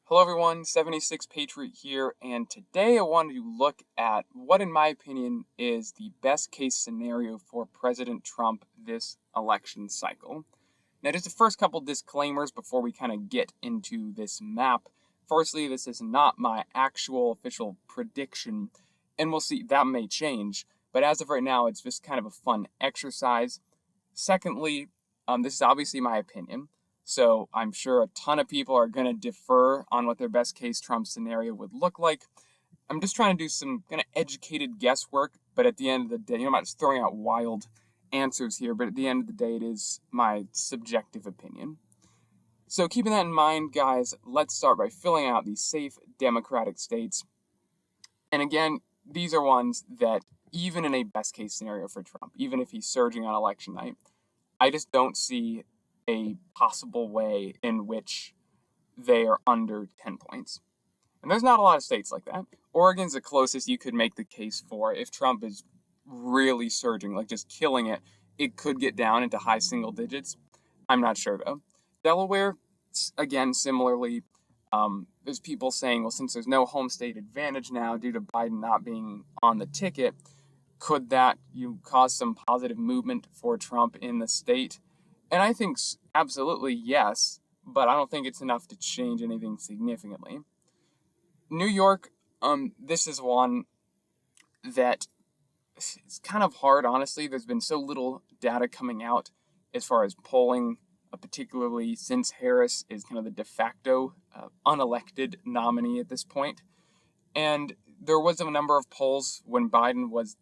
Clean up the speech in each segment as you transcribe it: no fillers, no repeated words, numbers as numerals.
Hello everyone, 76 Patriot here, and today I wanted to look at what, in my opinion, is the best case scenario for President Trump this election cycle. Now, just the first couple disclaimers before we kind of get into this map. Firstly, this is not my actual official prediction, and we'll see, that may change, but as of right now, it's just kind of a fun exercise. Secondly, this is obviously my opinion. So I'm sure a ton of people are going to defer on what their best case Trump scenario would look like. I'm just trying to do some kind of educated guesswork, but at the end of the day, I'm not just throwing out wild answers here, but at the end of the day, it is my subjective opinion. So keeping that in mind, guys, let's start by filling out these safe Democratic states. And again, these are ones that even in a best case scenario for Trump, even if he's surging on election night, I just don't see a possible way in which they are under 10 points. And there's not a lot of states like that. Oregon's the closest you could make the case for. If Trump is really surging, like just killing it, it could get down into high single digits. I'm not sure though. Delaware, again, similarly, there's people saying, well, since there's no home state advantage now due to Biden not being on the ticket, could that cause some positive movement for Trump in the state? And I think absolutely yes, but I don't think it's enough to change anything significantly. New York, this is one that it's kind of hard, honestly. There's been so little data coming out as far as polling, particularly since Harris is kind of the de facto unelected nominee at this point. And there was a number of polls when Biden was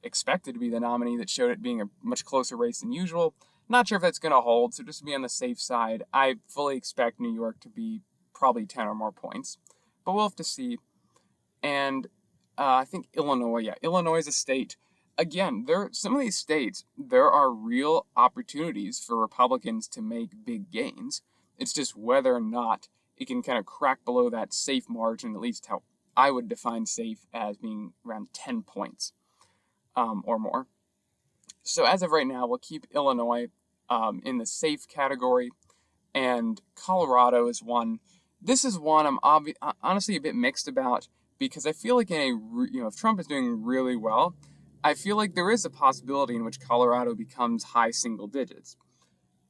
expected to be the nominee that showed it being a much closer race than usual. Not sure if that's going to hold, so just to be on the safe side, I fully expect New York to be probably 10 or more points. But we'll have to see. And I think Illinois is a state. Again, some of these states, there are real opportunities for Republicans to make big gains. It's just whether or not it can kind of crack below that safe margin, at least how I would define safe as being around 10 points or more. So as of right now, we'll keep Illinois in the safe category, and Colorado is one. This is one I'm honestly a bit mixed about because I feel like if Trump is doing really well, I feel like there is a possibility in which Colorado becomes high single digits.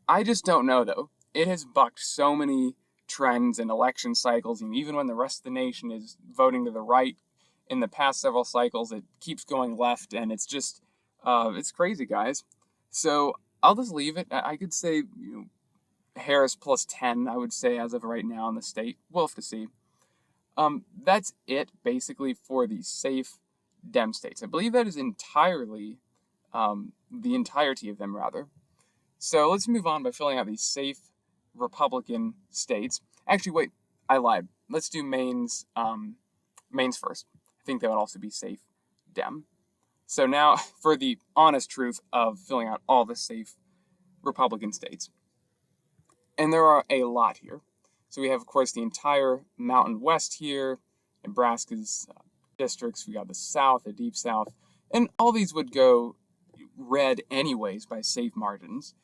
I just don't know though. It has bucked so many trends and election cycles, and even when the rest of the nation is voting to the right in the past several cycles, it keeps going left, and it's just it's crazy, guys. So I'll just leave it. I could say Harris plus 10, I would say, as of right now in the state. We'll have to see. That's it, basically, for the safe Dem states. I believe that is entirely, the entirety of them, rather. So let's move on by filling out these safe Republican states. Actually, wait, I lied. Let's do Maine's first. I think that would also be safe Dem. So now for the honest truth of filling out all the safe Republican states. And there are a lot here. So we have, of course, the entire Mountain West here, Nebraska's districts. We got the South, the Deep South, and all these would go red anyways by safe margins,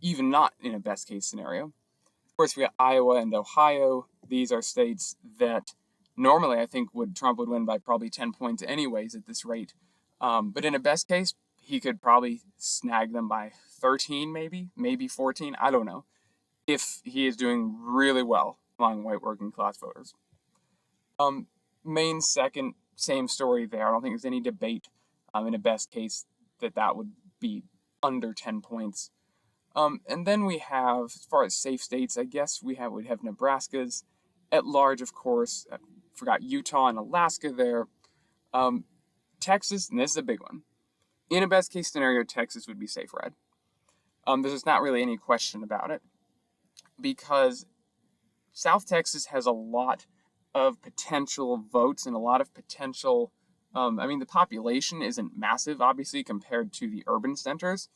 even not in a best case scenario. Of course, we got Iowa and Ohio. These are states that normally I think Trump would win by probably 10 points anyways at this rate. But in a best case, he could probably snag them by 13, maybe 14. I don't know. If he is doing really well among white working class voters. Maine second, same story there. I don't think there's any debate in a best case that would be under 10 points. And then we have, as far as safe states, I guess we'd have Nebraska's at large, of course. I forgot Utah and Alaska there. Texas, and this is a big one. In a best case scenario, Texas would be safe red. There's not really any question about it because South Texas has a lot of potential votes and a lot of potential. The population isn't massive, obviously, compared to the urban centers.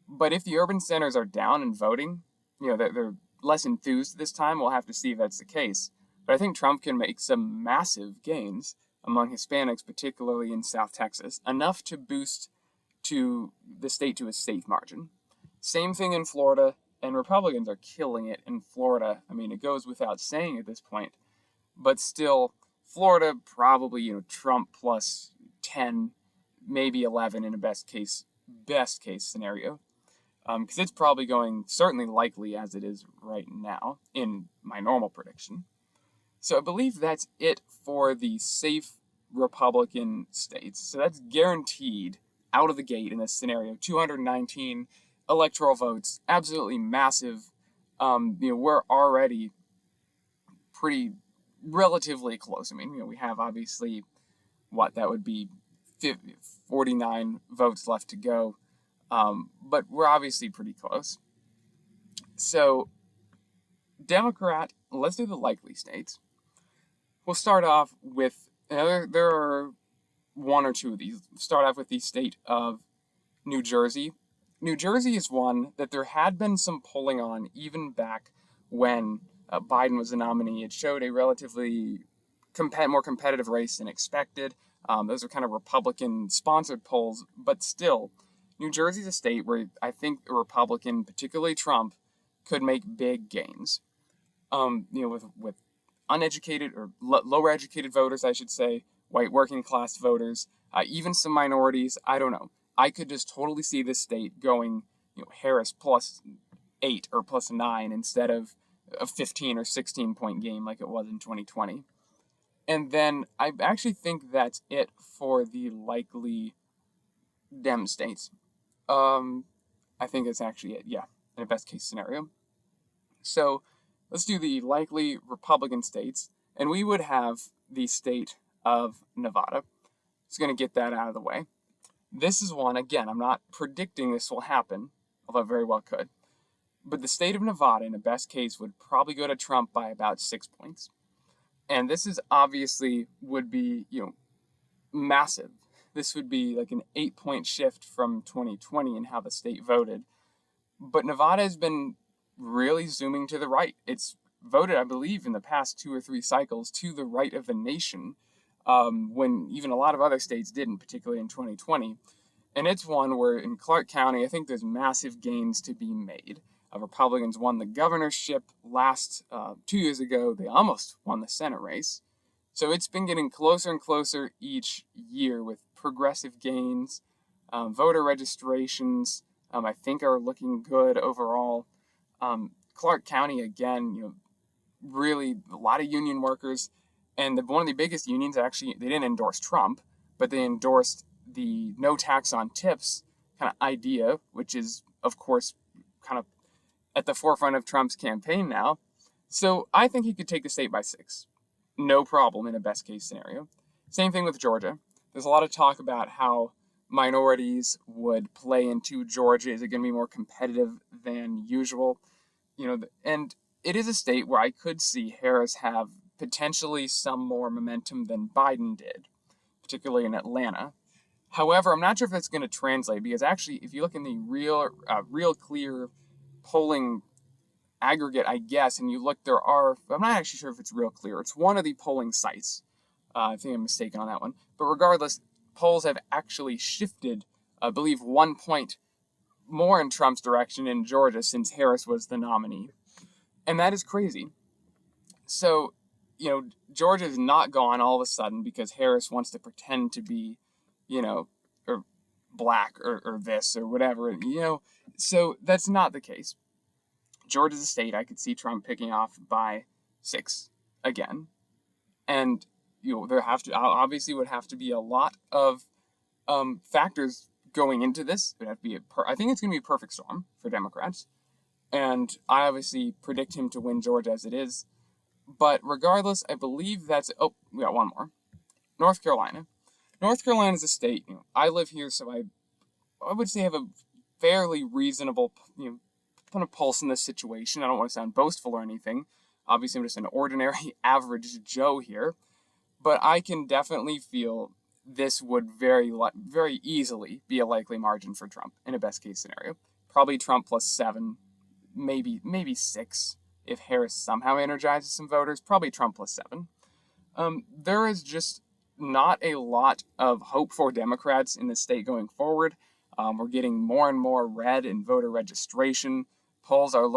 But if the urban centers are down in voting, they're less enthused this time. We'll have to see if that's the case. But I think Trump can make some massive gains among Hispanics, particularly in South Texas, enough to boost the state to a safe margin. Same thing in Florida and Republicans are killing it in Florida. I mean, it goes without saying at this point, but still, Florida probably, Trump plus 10, maybe 11 in a best case scenario, because it's probably going certainly likely as it is right now in my normal prediction. So I believe that's it for the safe Republican states. So that's guaranteed out of the gate in this scenario. 219 electoral votes, absolutely massive. We're already pretty relatively close. I mean, we have obviously that would be 49 votes left to go, but we're obviously pretty close. So, Democrat, let's do the likely states. We'll start off with, there are one or two of these. Start off with the state of New Jersey. New Jersey is one that there had been some polling on even back when Biden was the nominee. It showed a relatively more competitive race than expected. Those are kind of Republican-sponsored polls, but still, New Jersey is a state where I think a Republican, particularly Trump, could make big gains. With uneducated or lower educated voters, I should say, white working class voters, even some minorities. I don't know. I could just totally see this state going, Harris plus 8 or plus 9 instead of a 15 or 16 point game like it was in 2020. And then I actually think that's it for the likely Dem states. I think it's actually it, yeah, in a best case scenario. So let's do the likely Republican states, and we would have the state of Nevada. Just going to get that out of the way. This is one, again, I'm not predicting this will happen, although it very well could. But the state of Nevada, in a best case, would probably go to Trump by about 6 points. And this is obviously would be, massive. This would be like an 8-point shift from 2020 in how the state voted. But Nevada has been really zooming to the right. It's voted, I believe, in the past 2 or 3 cycles to the right of the nation, when even a lot of other states didn't, particularly in 2020. And it's one where in Clark County, I think there's massive gains to be made. Republicans won the governorship last 2 years ago. They almost won the Senate race. So it's been getting closer and closer each year with progressive gains. Voter registrations, I think, are looking good overall. Clark County, again, really a lot of union workers. And one of the biggest unions, actually, they didn't endorse Trump, but they endorsed the no tax on tips kind of idea, which is, of course, kind of at the forefront of Trump's campaign now. So I think he could take the state by 6. No problem in a best case scenario. Same thing with Georgia. There's a lot of talk about how minorities would play into Georgia. Is it going to be more competitive than usual? And it is a state where I could see Harris have potentially some more momentum than Biden did, particularly in Atlanta. However, I'm not sure if that's going to translate, because actually, if you look in the real clear polling aggregate, I guess, and you look, I'm not actually sure if it's real clear. It's one of the polling sites. I think I'm mistaken on that one. But regardless, polls have actually shifted, I believe, 1 point more in Trump's direction in Georgia since Harris was the nominee. And that is crazy. So, Georgia is not gone all of a sudden because Harris wants to pretend to be, or black or this or whatever, So that's not the case. Georgia's a state I could see Trump picking off by 6 again. And, there obviously would have to be a lot of factors going into this. It would have to be I think it's going to be a perfect storm for Democrats. And I obviously predict him to win Georgia as it is. But regardless, I believe that's... Oh, we got one more. North Carolina. North Carolina is a state. I live here, so I would say I have a fairly reasonable, kind of pulse in this situation. I don't want to sound boastful or anything. Obviously, I'm just an ordinary, average Joe here. But I can definitely feel this would very easily be a likely margin for Trump in a best case scenario. Probably Trump plus 7, maybe 6 if Harris somehow energizes some voters. Probably Trump plus 7. There is just not a lot of hope for Democrats in the state going forward. We're getting more and more red in voter registration. polls are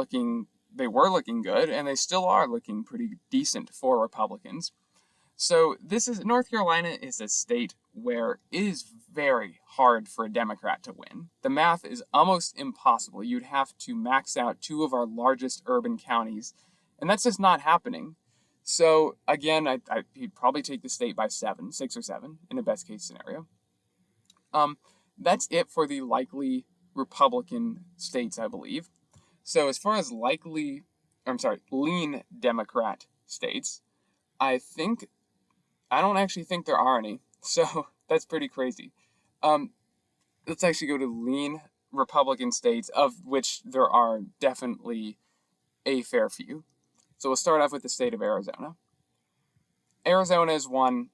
they were looking good, and they still are looking pretty decent for Republicans. So North Carolina is a state where it is very hard for a Democrat to win. The math is almost impossible. You'd have to max out two of our largest urban counties, and that's just not happening. So again, he'd probably take the state by 6 or 7 in a best case scenario. That's it for the likely Republican states, I believe. So as far as lean Democrat states, I don't actually think there are any. So that's pretty crazy. Let's actually go to lean Republican states, of which there are definitely a fair few. So we'll start off with the state of Arizona. Arizona is one.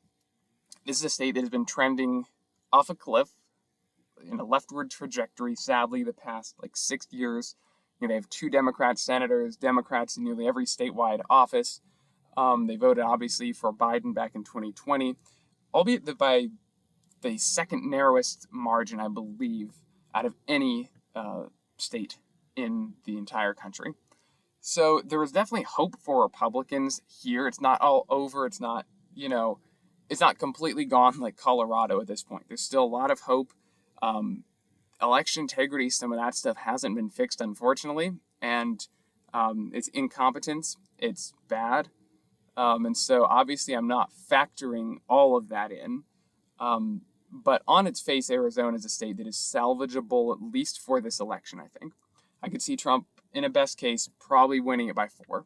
This is a state that has been trending off a cliff in a leftward trajectory, sadly, the past 6 years. They have 2 Democrat senators, Democrats in nearly every statewide office. They voted, obviously, for Biden back in 2020, albeit by the second narrowest margin, I believe, out of any state in the entire country. So there was definitely hope for Republicans here. It's not all over. It's not, it's not completely gone like Colorado at this point. There's still a lot of hope. Election integrity, some of that stuff hasn't been fixed, unfortunately. And it's incompetence. It's bad. And so obviously I'm not factoring all of that in. But on its face, Arizona is a state that is salvageable, at least for this election, I think. I could see Trump, in a best case, probably winning it by 4.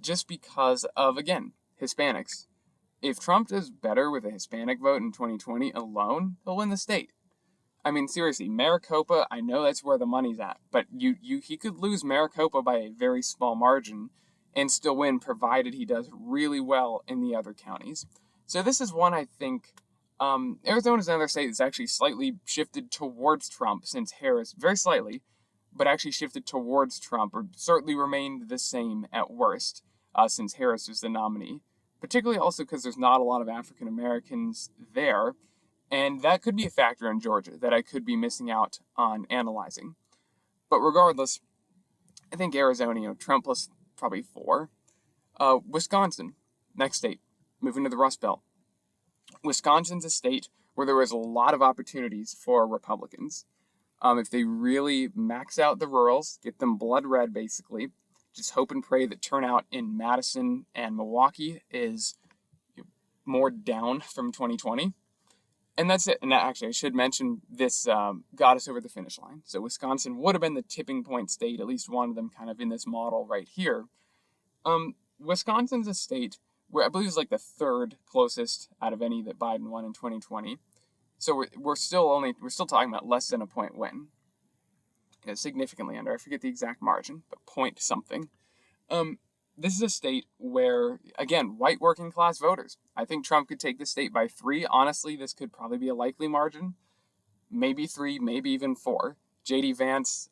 Just because of, again, Hispanics. If Trump does better with a Hispanic vote in 2020 alone, he'll win the state. I mean, seriously, Maricopa, I know that's where the money's at, but he could lose Maricopa by a very small margin and still win, provided he does really well in the other counties. So this is one I think Arizona is another state that's actually slightly shifted towards Trump since Harris, very slightly, but actually shifted towards Trump, or certainly remained the same at worst since Harris was the nominee. Particularly also because there's not a lot of African Americans there, and that could be a factor in Georgia that I could be missing out on analyzing. But regardless, I think Arizona, Trump plus probably 4. Wisconsin, next state, moving to the Rust Belt. Wisconsin's a state where there was a lot of opportunities for Republicans. If they really max out the rurals, get them blood red, basically, just hope and pray that turnout in Madison and Milwaukee is more down from 2020. And that's it. And actually, I should mention this got us over the finish line. So Wisconsin would have been the tipping point state, at least one of them kind of in this model right here. Wisconsin's a state where I believe it's the 3rd closest out of any that Biden won in 2020. So we're still talking about less than a point win. Significantly under. I forget the exact margin, but point something. This is a state where, again, white working class voters. I think Trump could take the state by 3. Honestly, this could probably be a likely margin. Maybe 3, maybe even 4. J.D. Vance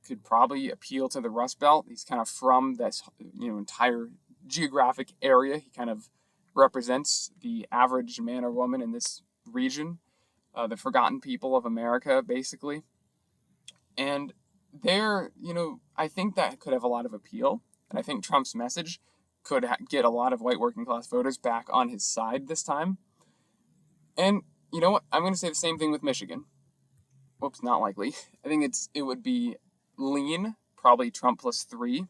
could probably appeal to the Rust Belt. He's kind of from this, entire geographic area. He kind of represents the average man or woman in this region, the forgotten people of America, basically. And there, I think that could have a lot of appeal. And I think Trump's message could get a lot of white working class voters back on his side this time. And you know what? I'm going to say the same thing with Michigan. Whoops, not likely. I think it would be lean, probably Trump plus 3.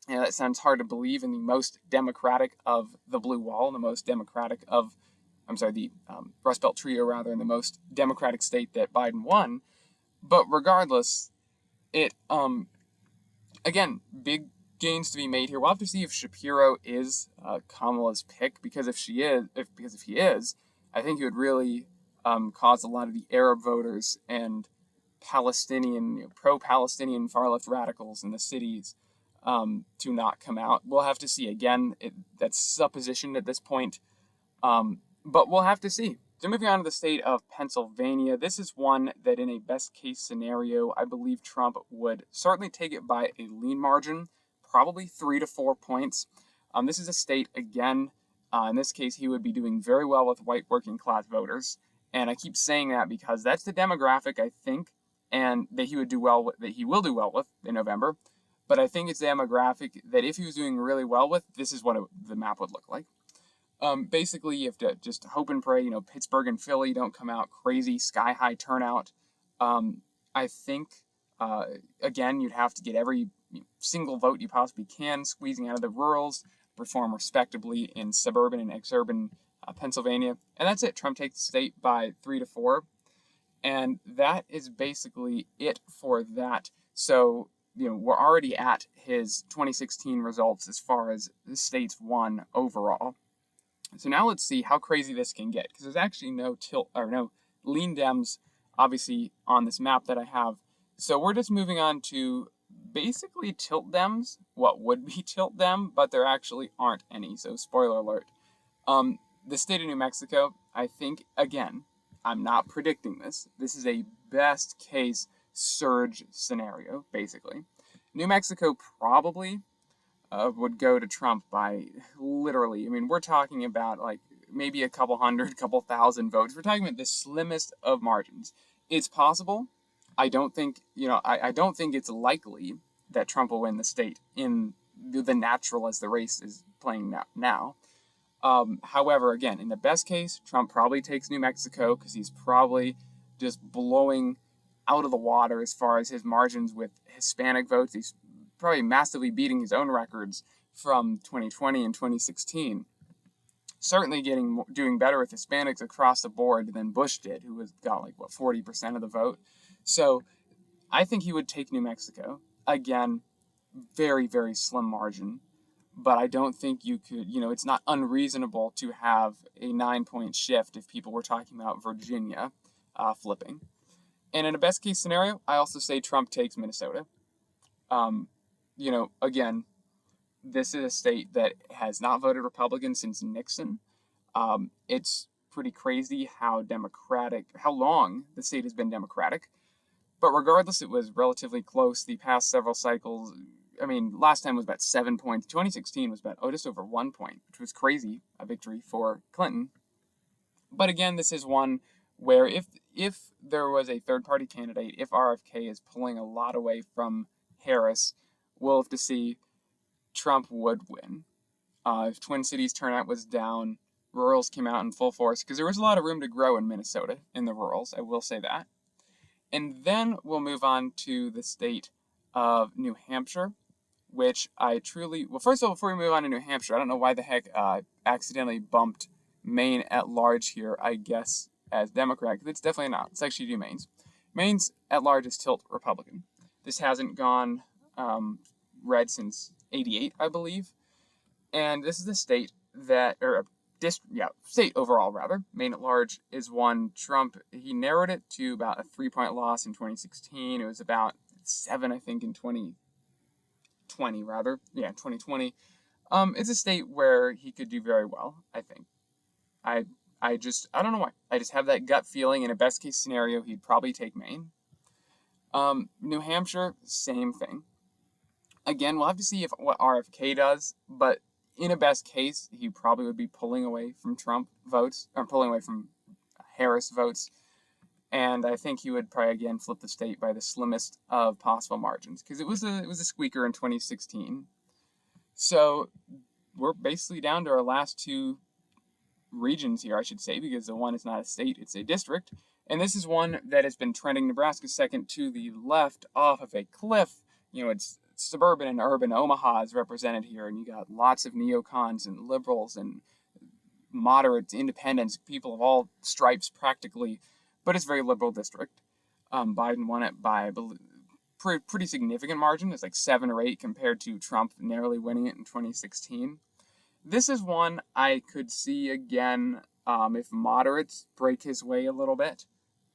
Yeah, that sounds hard to believe in the most democratic of the blue wall, the most democratic of, the Rust Belt trio, rather, in the most democratic state that Biden won. But regardless, again, big gains to be made here. We'll have to see if Shapiro is Kamala's pick, because if he is, I think he would really cause a lot of the Arab voters and Palestinian, pro-Palestinian far-left radicals in the cities to not come out. We'll have to see. Again, that's supposition at this point, but we'll have to see. So moving on to the state of Pennsylvania, this is one that in a best case scenario, I believe Trump would certainly take it by a lean margin, probably 3 to 4 points. This is a state, again, in this case, he would be doing very well with white working class voters. And I keep saying that because that's the demographic, I think, and that he would do well with, that he will do well with in November. But I think it's a demographic that if he was doing really well with, this is what the map would look like. Basically, you have to just hope and pray, Pittsburgh and Philly don't come out crazy, sky-high turnout. I think, again, you'd have to get every single vote you possibly can, squeezing out of the rurals, perform respectably in suburban and exurban Pennsylvania. And that's it. Trump takes the state by 3-4. And that is basically it for that. So, we're already at his 2016 results as far as the states won overall. So now let's see how crazy this can get, because there's actually no lean Dems, obviously, on this map that I have. So we're just moving on to basically tilt Dems, what would be tilt Dem, but there actually aren't any, so spoiler alert. The state of New Mexico, I think, again, I'm not predicting this. This is a best case surge scenario, basically. New Mexico probably would go to Trump by literally, we're talking about like maybe a couple hundred, couple thousand votes. We're talking about the slimmest of margins. It's possible. I don't think, I don't think it's likely that Trump will win the state in the natural as the race is playing now. However, again, in the best case, Trump probably takes New Mexico because he's probably just blowing out of the water as far as his margins with Hispanic votes. He's probably massively beating his own records from 2020 and 2016. Certainly doing better with Hispanics across the board than Bush did, who got 40% of the vote. So I think he would take New Mexico. Again, very, very slim margin. But I don't think you could, it's not unreasonable to have a 9-point shift if people were talking about Virginia flipping. And in a best case scenario, I also say Trump takes Minnesota. Again, this is a state that has not voted Republican since Nixon. It's pretty crazy how long the state has been Democratic. But regardless, it was relatively close the past several cycles. Last time was about 7 points. 2016 was about just over 1 point, which was crazy, a victory for Clinton. But again, this is one where if there was a third-party candidate, if RFK is pulling a lot away from Harris, we'll have to see. Trump would win. If Twin Cities turnout was down, rurals came out in full force, because there was a lot of room to grow in Minnesota, in the rurals, I will say that. And then we'll move on to the state of New Hampshire, which first of all, before we move on to New Hampshire, I don't know why the heck I accidentally bumped Maine at large here, I guess, as Democrat, because it's definitely not. It's actually two Maines. Maine's at large is tilt Republican. This hasn't gone red since 88, I believe. And this is the state state overall, rather. Maine at large is one Trump, he narrowed it to about a 3-point loss in 2016. It was about 7, I think, in 2020, rather. Yeah, 2020. It's a state where he could do very well, I think. I don't know why. I just have that gut feeling in a best case scenario, he'd probably take Maine. New Hampshire, same thing. Again, we'll have to see what RFK does, but in a best case, he probably would be pulling away from Trump votes, or pulling away from Harris votes, and I think he would probably again flip the state by the slimmest of possible margins, because it was a squeaker in 2016. So we're basically down to our last two regions here, I should say, because the one is not a state, it's a district, and this is one that has been trending Nebraska second to the left off of a cliff. It's suburban and urban. Omaha is represented here, and you got lots of neocons and liberals and moderates, independents, people of all stripes practically, but it's a very liberal district. Biden won it by, I believe, pretty significant margin. It's like 7 or 8 compared to Trump narrowly winning it in 2016. This is one I could see again if moderates break his way a little bit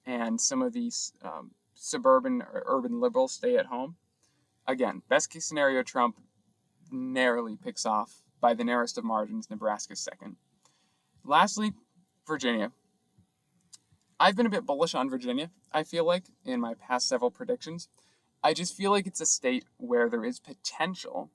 and some of these suburban or urban liberals stay at home. Again, best case scenario, Trump narrowly picks off by the narrowest of margins, Nebraska second. Lastly, Virginia. I've been a bit bullish on Virginia, I feel like, in my past several predictions. I just feel like it's a state where there is potential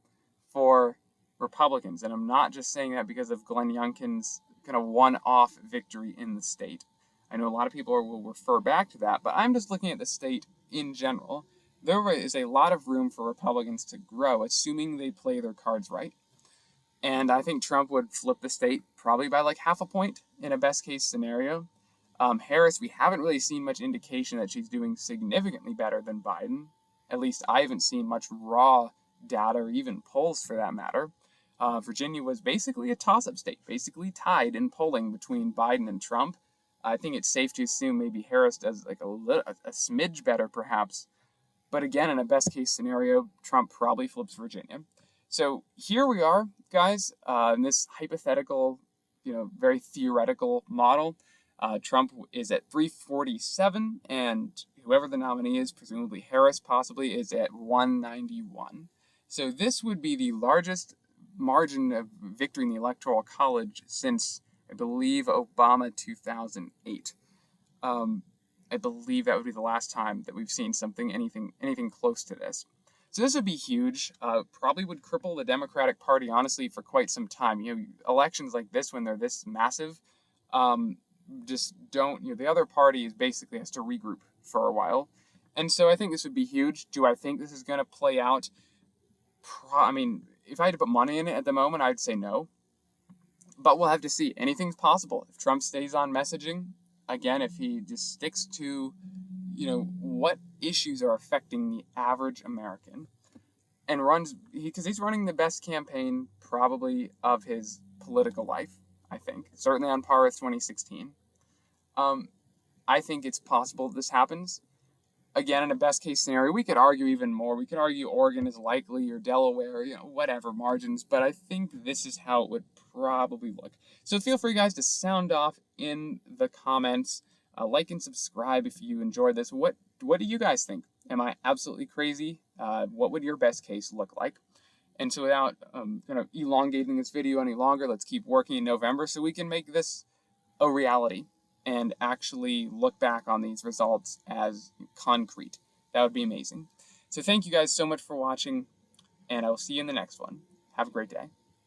for Republicans, and I'm not just saying that because of Glenn Youngkin's kind of one-off victory in the state. I know a lot of people will refer back to that, but I'm just looking at the state in general, there is a lot of room for Republicans to grow, assuming they play their cards right. And I think Trump would flip the state probably by like half a point in a best case scenario. Harris, we haven't really seen much indication that she's doing significantly better than Biden. At least I haven't seen much raw data or even polls for that matter. Virginia was basically a toss up state, basically tied in polling between Biden and Trump. I think it's safe to assume maybe Harris does like a smidge better, perhaps. But again, in a best case scenario, Trump probably flips Virginia. So here we are, guys, in this hypothetical, very theoretical model. Trump is at 347, and whoever the nominee is, presumably Harris possibly, is at 191. So this would be the largest margin of victory in the Electoral College since, I believe, Obama 2008. I believe that would be the last time that we've seen anything close to this. So this would be huge. Probably would cripple the Democratic Party, honestly, for quite some time. Elections like this, when they're this massive, just don't. The other party basically has to regroup for a while, and so I think this would be huge. Do I think this is going to play out? I mean, if I had to put money in it at the moment, I'd say no. But we'll have to see. Anything's possible if Trump stays on messaging. Again, if he just sticks to, what issues are affecting the average American, and runs, because he's running the best campaign probably of his political life, I think. Certainly on par with 2016. I think it's possible this happens. Again, in a best case scenario, we could argue even more. We could argue Oregon is likely or Delaware, whatever margins. But I think this is how it would probably look. So feel free, guys, to sound off in the comments. Like and subscribe if you enjoyed this. What do you guys think? Am I absolutely crazy? What would your best case look like? And so without elongating this video any longer, let's keep working in November so we can make this a reality and actually look back on these results as concrete. That would be amazing. So thank you guys so much for watching, and I will see you in the next one. Have a great day.